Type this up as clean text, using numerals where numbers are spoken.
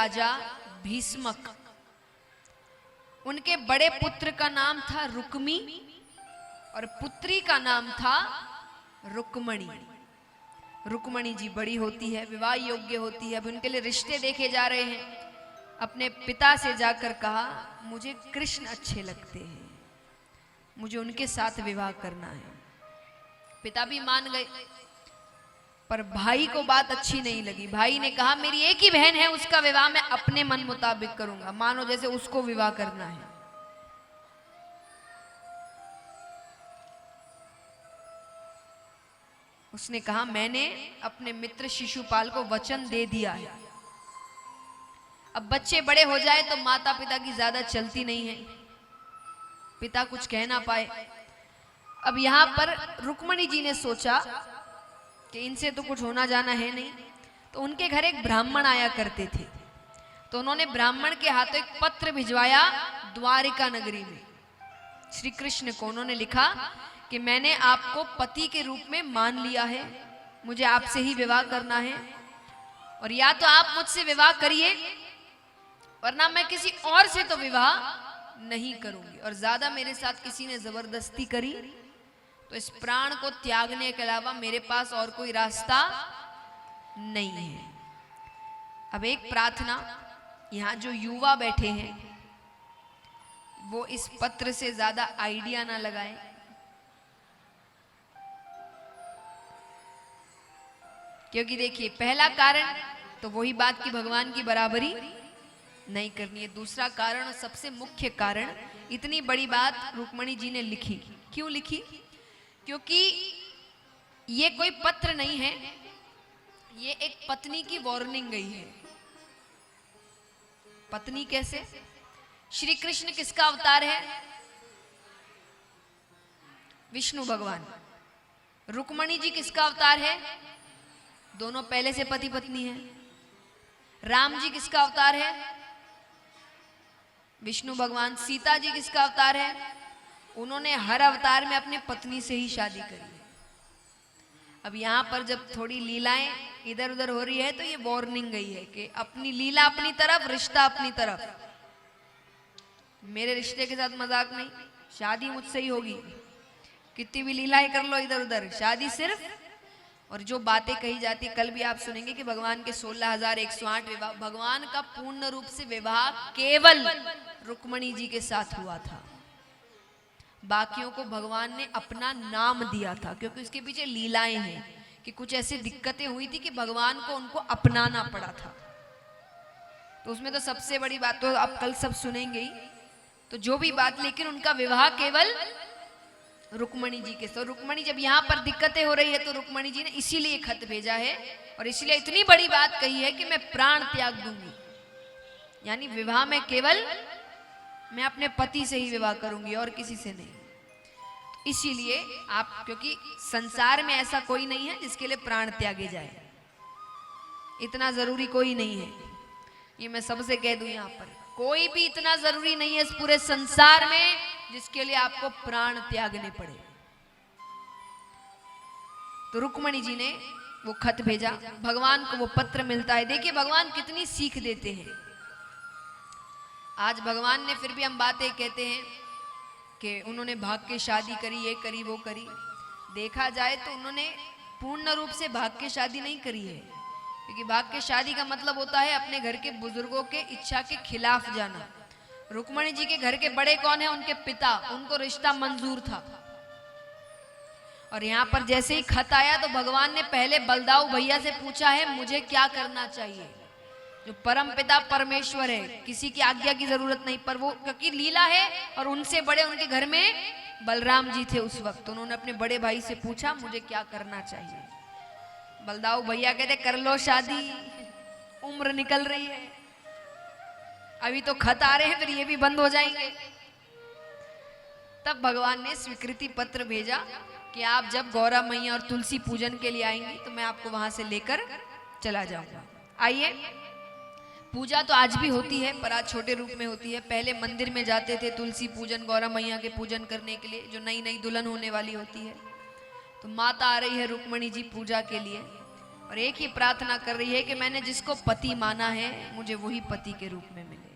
राजा भीष्मक, उनके बड़े पुत्र का नाम था रुक्मी और पुत्री का नाम था रुक्मणी। रुक्मणी जी बड़ी होती है, विवाह योग्य होती है, अब उनके लिए रिश्ते देखे जा रहे हैं। अपने पिता से जाकर कहा मुझे कृष्ण अच्छे लगते हैं, मुझे उनके साथ विवाह करना है। पिता भी मान गए, पर भाई को बात अच्छी नहीं लगी। भाई ने कहा मेरी एक ही बहन है, उसका विवाह मैं अपने मन मुताबिक करूंगा, मानो जैसे उसको विवाह करना है। उसने कहा मैंने अपने मित्र शिशुपाल को वचन दे दिया है। अब बच्चे बड़े हो जाए तो माता पिता की ज्यादा चलती नहीं है, पिता कुछ कह ना पाए। अब यहां पर रुक्मणी जी ने सोचा कि इनसे तो कुछ होना जाना है नहीं, तो उनके घर एक ब्राह्मण आया करते थे, तो उन्होंने ब्राह्मण के हाथों एक पत्र भिजवाया द्वारिका नगरी में। श्री कृष्ण को उन्होंने लिखा कि मैंने आपको पति के रूप में मान लिया है, मुझे आपसे ही विवाह करना है, और या तो आप मुझसे विवाह करिए वरना मैं किसी और से तो विवाह नहीं करूंगी, और ज्यादा मेरे साथ किसी ने जबरदस्ती करी तो इस प्राण को त्यागने के अलावा मेरे पास और कोई रास्ता नहीं है। अब एक प्रार्थना, यहां जो युवा बैठे हैं वो इस पत्र से ज्यादा आइडिया ना लगाएं, क्योंकि देखिए पहला कारण तो वही बात की भगवान की बराबरी नहीं करनी है। दूसरा कारण और सबसे मुख्य कारण, इतनी बड़ी बात रुक्मणी जी ने लिखी। क्यों लिखी? क्योंकि ये कोई पत्र नहीं है, ये एक पत्नी की वार्निंग गई है। पत्नी कैसे? श्री कृष्ण किसका अवतार है? विष्णु भगवान। रुक्मणी जी किसका अवतार है? दोनों पहले से पति पत्नी है। राम जी किसका अवतार है? विष्णु भगवान। सीता जी किसका अवतार है? उन्होंने हर अवतार में अपने पत्नी से ही शादी करी है। अब यहां पर जब थोड़ी लीलाएं इधर उधर हो रही है तो ये वार्निंग गई है कि अपनी लीला अपनी तरफ, रिश्ता अपनी तरफ, मेरे रिश्ते के साथ मजाक नहीं, शादी मुझसे ही होगी, कितनी भी लीलाएं कर लो इधर उधर, शादी सिर्फ। और जो बातें कही जाती, कल भी आप सुनेंगे कि भगवान के 16,108 विवाह, भगवान का पूर्ण रूप से विवाह केवल रुक्मणी जी के साथ हुआ था। बाकियों को भगवान ने अपना नाम दिया था, क्योंकि उसके पीछे लीलाएं हैं कि कुछ ऐसी दिक्कतें हुई थी कि भगवान को उनको अपनाना पड़ा था। तो उसमें तो सबसे बड़ी बात तो आप कल सब सुनेंगे ही, तो जो भी बात, लेकिन उनका विवाह केवल रुक्मणी जी के साथ। रुक्मणी जब यहाँ पर दिक्कतें हो रही है तो रुक्मणी जी ने इसीलिए खत भेजा है और इसीलिए इतनी बड़ी बात कही है कि मैं प्राण त्याग दूंगी, यानी विवाह में केवल मैं अपने पति से ही विवाह करूंगी और किसी से नहीं। इसीलिए आप, क्योंकि संसार में ऐसा कोई नहीं है जिसके लिए प्राण त्यागे जाए, इतना जरूरी कोई नहीं है, ये मैं सबसे कह दूं। यहाँ पर कोई भी इतना जरूरी नहीं है इस पूरे संसार में जिसके लिए आपको प्राण त्यागने पड़े। तो रुक्मणी जी ने वो खत भेजा, भगवान को वो पत्र मिलता है। देखिए भगवान कितनी सीख देते हैं। आज भगवान ने, फिर भी हम बातें कहते हैं कि उन्होंने भाग के शादी करी, ये करी वो करी, देखा जाए तो उन्होंने पूर्ण रूप से भाग के शादी नहीं करी है, क्योंकि भाग के शादी का मतलब होता है अपने घर के बुजुर्गों के इच्छा के खिलाफ जाना। रुक्मणी जी के घर के बड़े कौन है? उनके पिता, उनको रिश्ता मंजूर था। और यहाँ पर जैसे ही खत आया तो भगवान ने पहले बलदाऊ भैया से पूछा है मुझे क्या करना चाहिए। जो परम पिता परमेश्वर है, किसी की आज्ञा की जरूरत नहीं, पर वो क्योंकि लीला है और उनसे बड़े उनके घर में बलराम जी थे उस वक्त, तो उन्होंने अपने बड़े भाई से पूछा मुझे क्या करना चाहिए। बलदाऊ भैया कहते कर लो शादी, उम्र निकल रही है, अभी तो खत आ रहे हैं, फिर ये भी बंद हो जाएंगे। तब भगवान ने स्वीकृति पत्र भेजा कि आप जब गौरा मैया और तुलसी पूजन के लिए आएंगी तो मैं आपको वहां से लेकर चला जाऊंगा। आइए, पूजा तो आज भी होती है पर आज छोटे रूप में होती है। पहले मंदिर में जाते थे तुलसी पूजन, गौरा मैया के पूजन करने के लिए, जो नई नई दुल्हन होने वाली होती है। तो माता आ रही है रुक्मणी जी पूजा के लिए, और एक ही प्रार्थना कर रही है कि मैंने जिसको पति माना है मुझे वही पति के रूप में मिले।